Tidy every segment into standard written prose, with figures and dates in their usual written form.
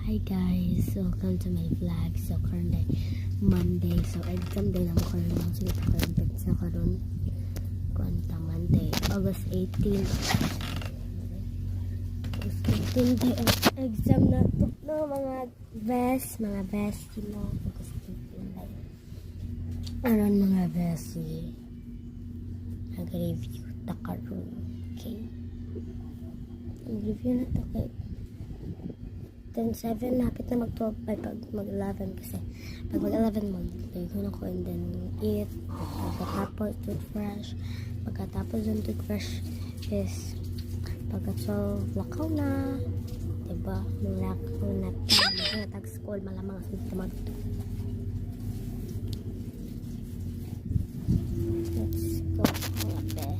Hi guys, welcome to my vlog. So currently Monday, so exam day naman ko rin sige pa karon sa karon kwanta Monday, August 18. August 18 day exam na to no mga bestie mo. August 18 day. Aron mga bestie. Nag-review ta karon. Okay. Nag-review na ta kay 10-7, lapit na mag-12 by pag mag-11 kasi pag mag-11 mag-ligo na ko and then eat, pagkatapos toothbrush is pagka-12 lakaw na, diba? Lakaw na tag-school malamang as dito mag-2. Let's go mga be.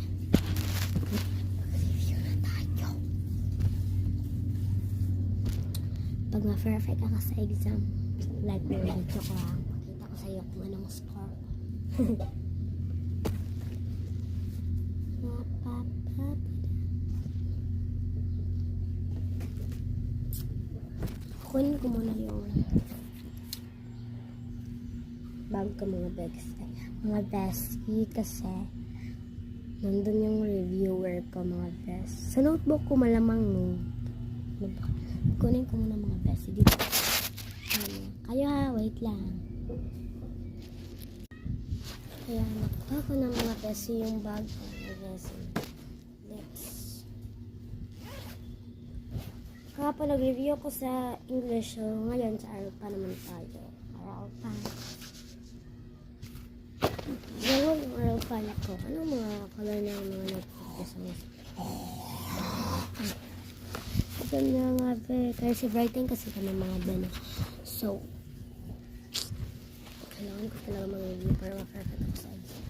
Pag ma-perfect ka sa exam, like may video ko lang, pakita ko sa iyo kung anong score. Kunin ko muna yung bag ko mga bestie kasi nandun yung reviewer ko mga best. Sa notebook ko malamang kunin ko muna mga bestie dito. Kayo ha, wait lang. Kaya nakuha ko ng mga bestie yung bag ko. Next. Kapag nag-review ko sa English, so ngayon sa Arupa naman tayo. Arupa. Gawin yung Arupa na ko. Ano mga color na yung mga notebook ko sa mga niya nga kaya si writing kasi kami mga bano. So kailangan ko talaga mag-review para ma-perfect ako sa exam.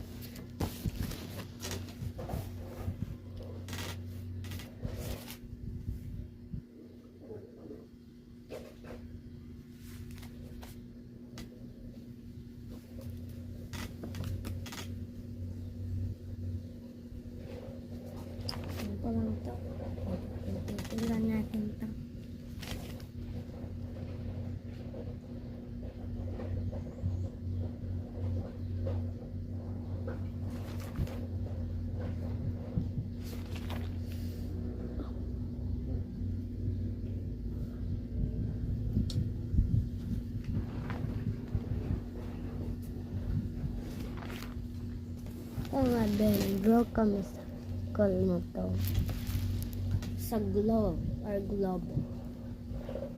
Ano pa lang ito? Tingnan natin ito. Ito nga din, draw kami sa call mo to. Sa globe or globe.